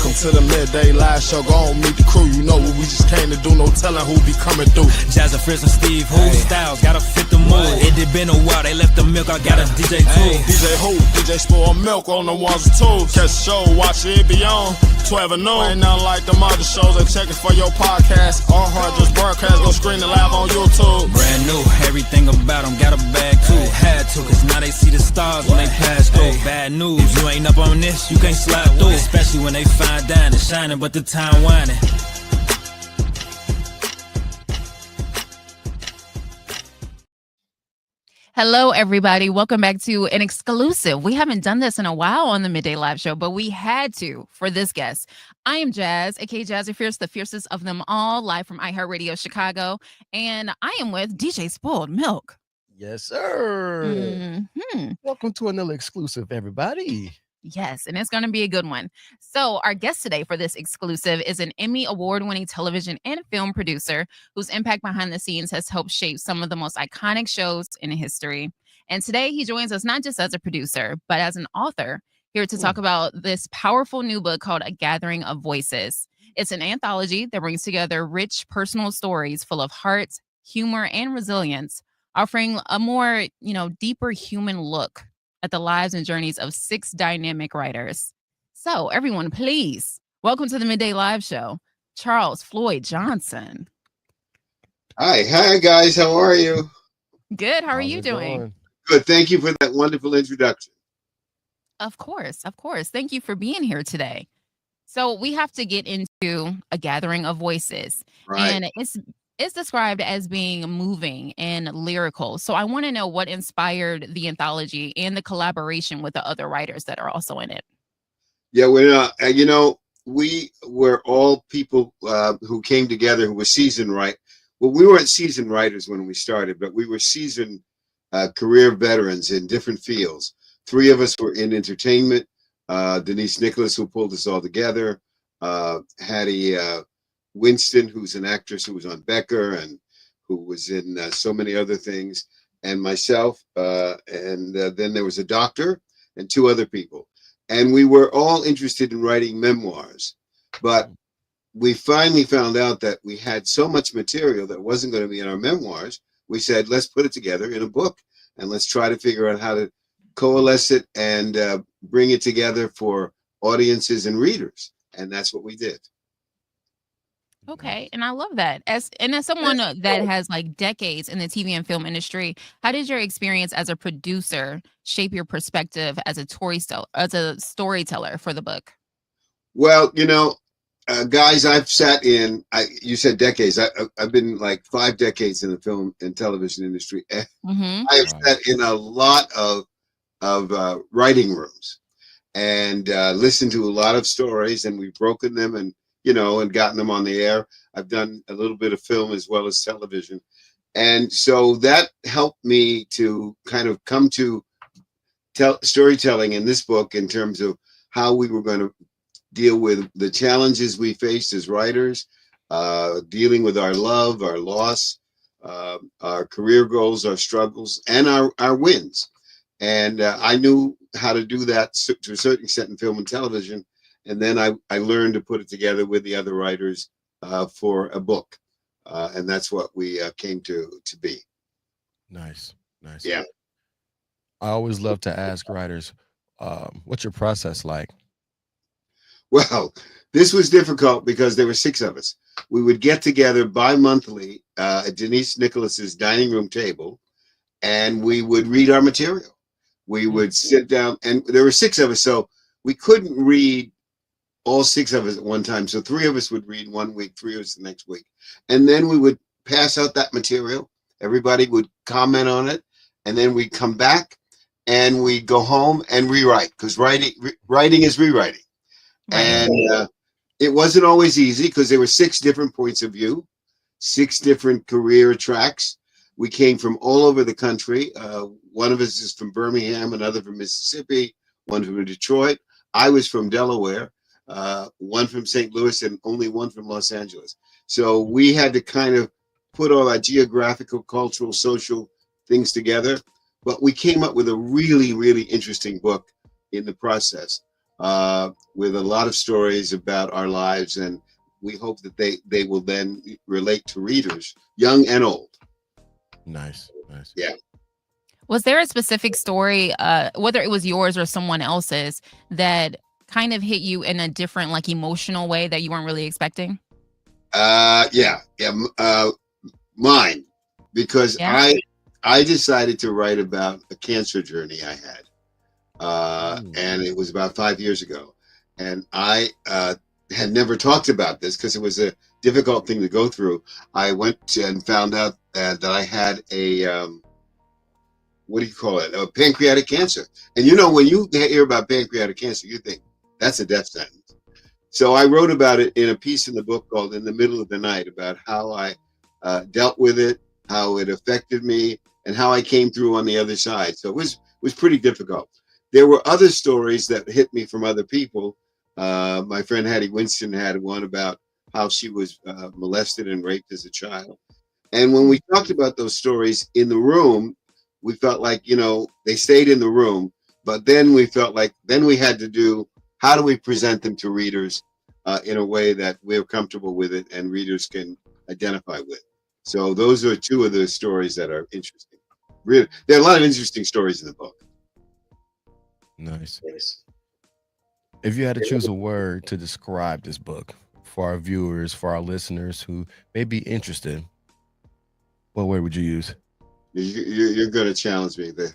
Welcome to the Midday Live Show. Go on, meet the crew. You know what we just came to do. No telling who be coming through. Jazz and Fritz and Steve, who styles gotta fit the mood. It did been a while, they left the milk. I got a DJ too. DJ who? DJ Spoil Milk on the ones and twos. Catch the show, watch it be on 12 and noon. Ain't nothing like them other shows. They checking for your podcast. All hard just broadcast. Go screen the live on YouTube. Brand new, everything about them got a bag too. Had to, cause now they see the stars when they pass through. Bad news, if you ain't up on this, you can't slide through. Especially when they fine dining, shining, but the time whining. Hello, everybody. Welcome back to an exclusive. We haven't done this in a while on the Midday Live Show, but we had to for this guest. I am Jazz, aka Jazzy Fierce, the fiercest of them all, live from iHeartRadio Chicago. And I am with DJ Spoiled Milk. Yes, sir. Welcome to another exclusive, everybody. Yes, and it's going to be a good one. So our guest today for this exclusive is an Emmy Award-winning television and film producer whose impact behind the scenes has helped shape some of the most iconic shows in history. And today he joins us not just as a producer, but as an author, here to talk about this powerful new book called A Gathering of Voices. It's an anthology that brings together rich personal stories full of heart, humor, and resilience, offering a more, deeper human look at the lives and journeys of 6 dynamic writers. So everyone, please welcome to the Midday Live Show, Charles Floyd Johnson. Hi guys, how are you? Good, how are you doing? Good, thank you for that wonderful introduction. Of course. Thank you for being here today. So we have to get into A Gathering of Voices. Right. And it's described as being moving and lyrical. So I want to know what inspired the anthology and the collaboration with the other writers that are also in it. Yeah, we were all people who came together who were seasoned Well, we weren't seasoned writers when we started, but we were seasoned career veterans in different fields. 3 of us were in entertainment. Denise Nicholas, who pulled us all together. Hattie Winston, who's an actress who was on Becker and who was in so many other things, and myself, and then there was a doctor and 2 other people. And we were all interested in writing memoirs, but we finally found out that we had so much material that wasn't going to be in our memoirs. We said, let's put it together in a book and let's try to figure out how to coalesce it and bring it together for audiences and readers. And that's what we did. Okay, and I love that. As someone that has like decades in the TV and film industry, how did your experience as a producer shape your perspective as a storyteller for the book? Well, guys, I've sat in. You said decades. I've been like 5 decades in the film and television industry. I have sat in a lot of writing rooms and listened to a lot of stories, and we've broken them and gotten them on the air. I've done a little bit of film as well as television. And so that helped me to kind of come to storytelling in this book in terms of how we were going to deal with the challenges we faced as writers, dealing with our love, our loss, our career goals, our struggles, and our wins. And I knew how to do that to a certain extent in film and television. And then I learned to put it together with the other writers for a book. And that's what we came to be. Nice. Yeah. I always love to ask writers, what's your process like? Well, this was difficult because there were 6 of us. We would get together bi-monthly at Denise Nicholas's dining room table, and we would read our material. We would sit down, and there were 6 of us, so we couldn't read all 6 of us at one time. So 3 of us would read one week, 3 of us the next week. And then we would pass out that material. Everybody would comment on it. And then we'd come back and we'd go home and rewrite, because writing is rewriting. Right. And it wasn't always easy because there were 6 different points of view, 6 different career tracks. We came from all over the country. One of us is from Birmingham, another from Mississippi, one from Detroit. I was from Delaware. One from St. Louis, and only one from Los Angeles. So we had to kind of put all our geographical, cultural, social things together. But we came up with a really, really interesting book in the process. with a lot of stories about our lives, and we hope that they will then relate to readers, young and old. Nice. Yeah. Was there a specific story, whether it was yours or someone else's, that kind of hit you in a different, like, emotional way that you weren't really expecting? Mine, because Yeah. I decided to write about a cancer journey I had, and it was about 5 years ago, and I had never talked about this because it was a difficult thing to go through. I went and found out that I had a what do you call it? A pancreatic cancer. And you know, when you hear about pancreatic cancer, you think that's a death sentence. So I wrote about it in a piece in the book called "In the Middle of the Night," about how I dealt with it, how it affected me, and how I came through on the other side. So it was pretty difficult. There were other stories that hit me from other people. My friend Hattie Winston had one about how she was molested and raped as a child. And when we talked about those stories in the room, we felt like, you know, they stayed in the room, but then we felt like then we had to do, how do we present them to readers in a way that we're comfortable with it and readers can identify with. So those are two of the stories that are interesting. Really, there are a lot of interesting stories in the book. Nice. If you had to choose a word to describe this book for our viewers, for our listeners who may be interested, what word would you use? You're going to challenge me to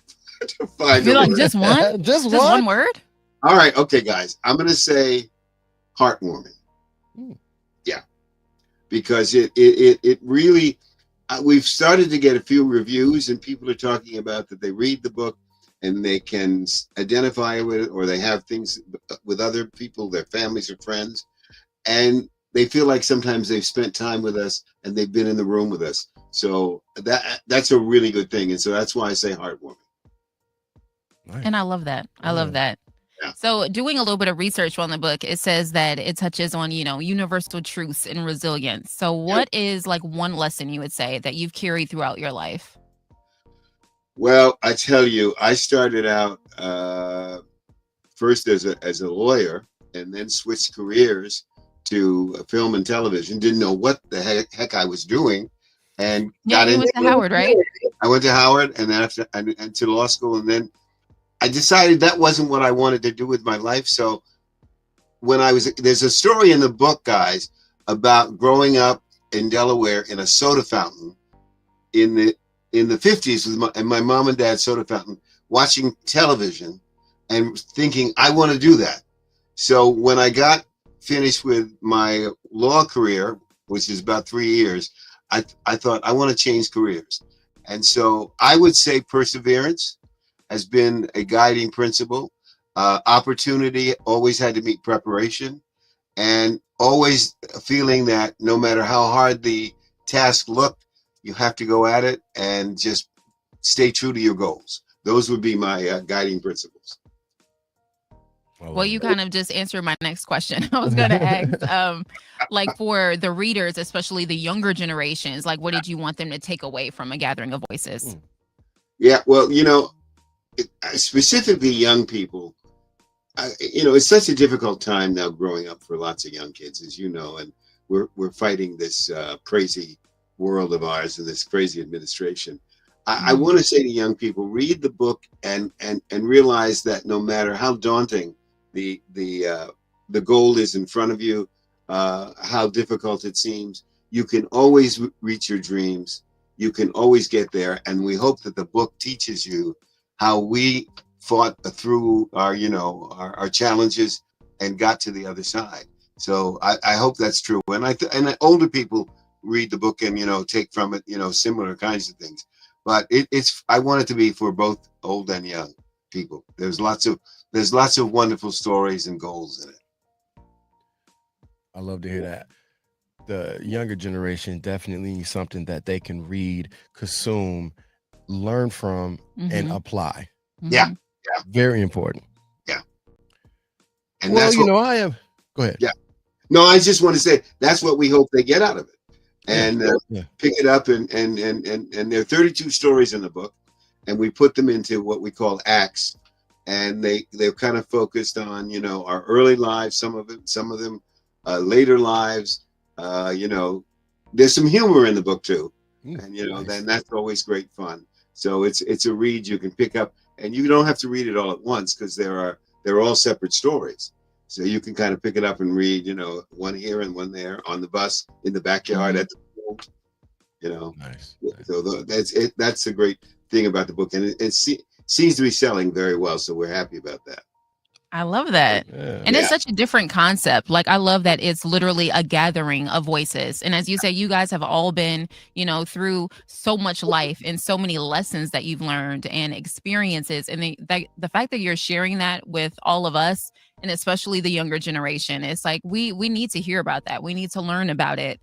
find You're a like, word. just one? Just Just one word? All right. Okay, guys. I'm going to say heartwarming. Yeah. Because it really, we've started to get a few reviews and people are talking about that they read the book and they can identify with it, or they have things with other people, their families or friends, and they feel like sometimes they've spent time with us and they've been in the room with us. So that's a really good thing. And so that's why I say heartwarming. Nice. And I love that. I love that. Yeah. So doing a little bit of research on the book, it says that it touches on, you know, universal truths and resilience. So what is like one lesson you would say that you've carried throughout your life? Well, I tell you, I started out first as a lawyer and then switched careers to film and television. Didn't know what the heck I was doing. And Yeah, you went to Howard, right? I went to Howard and then and to law school. And then I decided that wasn't what I wanted to do with my life. So when there's a story in the book, guys, about growing up in Delaware in a soda fountain in the 50s with my mom and dad's soda fountain, watching television and thinking, I want to do that. So when I got finished with my law career, which is about 3 years, I thought I want to change careers. And so I would say perseverance has been a guiding principle. Opportunity always had to meet preparation, and always feeling that no matter how hard the task looked, you have to go at it and just stay true to your goals. Those would be my guiding principles. Well, you kind of just answered my next question. I was going to ask, like for the readers, especially the younger generations, like what did you want them to take away from A Gathering of Voices? Yeah, well, you know, specifically young people, you know, it's such a difficult time now growing up for lots of young kids, as you know, and we're fighting this crazy world of ours and this crazy administration. I want to say to young people, read the book and realize that no matter how daunting the goal is in front of you, how difficult it seems, you can always reach your dreams. You can always get there. And we hope that the book teaches you how we fought through our challenges and got to the other side. So I hope that's true. And older people read the book and, you know, take from it, you know, similar kinds of things. But I want it to be for both old and young people. There's lots of wonderful stories and goals in it. I love to hear that. The younger generation definitely needs something that they can read, consume, learn from, and apply. Yeah. Very important. Yeah. And well, that's you know, I am. Go ahead. Yeah. No, I just want to say that's what we hope they get out of it. And pick it up and there are 32 stories in the book, and we put them into what we call acts. and they're kind of focused on, our early lives, some of them later lives. There's some humor in the book too, and nice. then that's always great fun. So it's a read you can pick up, and you don't have to read it all at once because they're all separate stories. So you can kind of pick it up and read, one here and one there, on the bus, in the backyard, at the pool, Nice. So that's it. That's a great thing about the book, and it seems to be selling very well. So we're happy about that. I love that. Yeah. And it's such a different concept. Like, I love that it's literally a gathering of voices. And as you say, you guys have all been, through so much life and so many lessons that you've learned and experiences. And the fact that you're sharing that with all of us, and especially the younger generation, it's like we need to hear about that. We need to learn about it.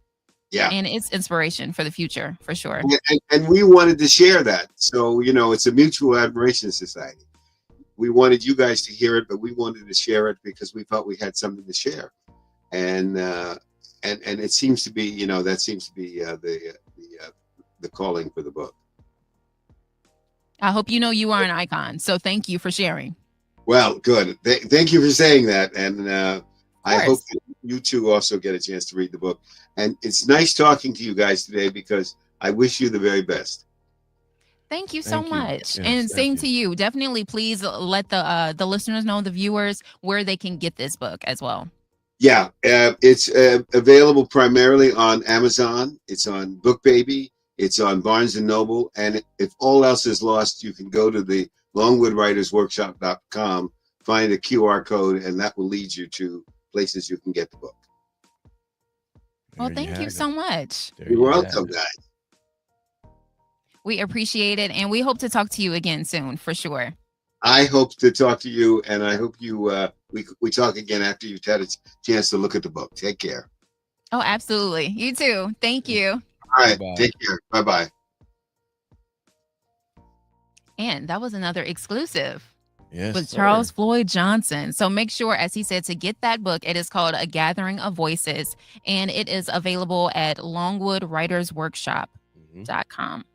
Yeah. And it's inspiration for the future, for sure. And we wanted to share that. So, it's a mutual admiration society. We wanted you guys to hear it, but we wanted to share it because we felt we had something to share. And it seems to be, that seems to be the calling for the book. I hope you are an icon. So thank you for sharing. Well, good. Thank you for saying that. And I hope that you two also get a chance to read the book. And it's nice talking to you guys today because I wish you the very best. Thank you so much. Yes, and same to you. Definitely please let the listeners know, the viewers, where they can get this book as well. Yeah, it's available primarily on Amazon. It's on BookBaby. It's on Barnes & Noble. And if all else is lost, you can go to the longwoodwritersworkshop.com, find a QR code, and that will lead you to places you can get the book. Well, thank you so much. You're welcome, guys. We appreciate it, and we hope to talk to you again soon, for sure. I hope to talk to you, and I hope you we talk again after you've had a chance to look at the book. Take care. Oh, absolutely. You too. Thank you. All right. Bye-bye. Take care. Bye-bye. And that was another exclusive Yes, with sir. Charles Floyd Johnson. So make sure, as he said, to get that book. It is called A Gathering of Voices, and it is available at longwoodwritersworkshop.com.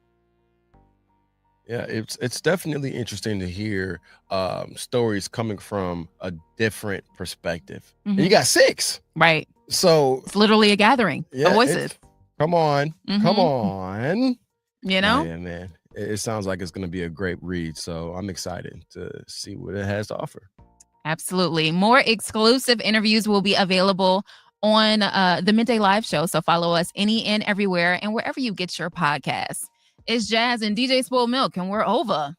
Yeah, it's definitely interesting to hear stories coming from a different perspective. And you got 6, Right. so It's literally a gathering of voices. Come on, come Mhm. on. Yeah, man. It sounds like it's going to be a great read. So I'm excited to see what it has to offer. Absolutely. More exclusive interviews will be available on the Midday Live show. So follow us any and everywhere and wherever you get your podcasts. It's Jazz and DJ Spoiled Milk, and we're over.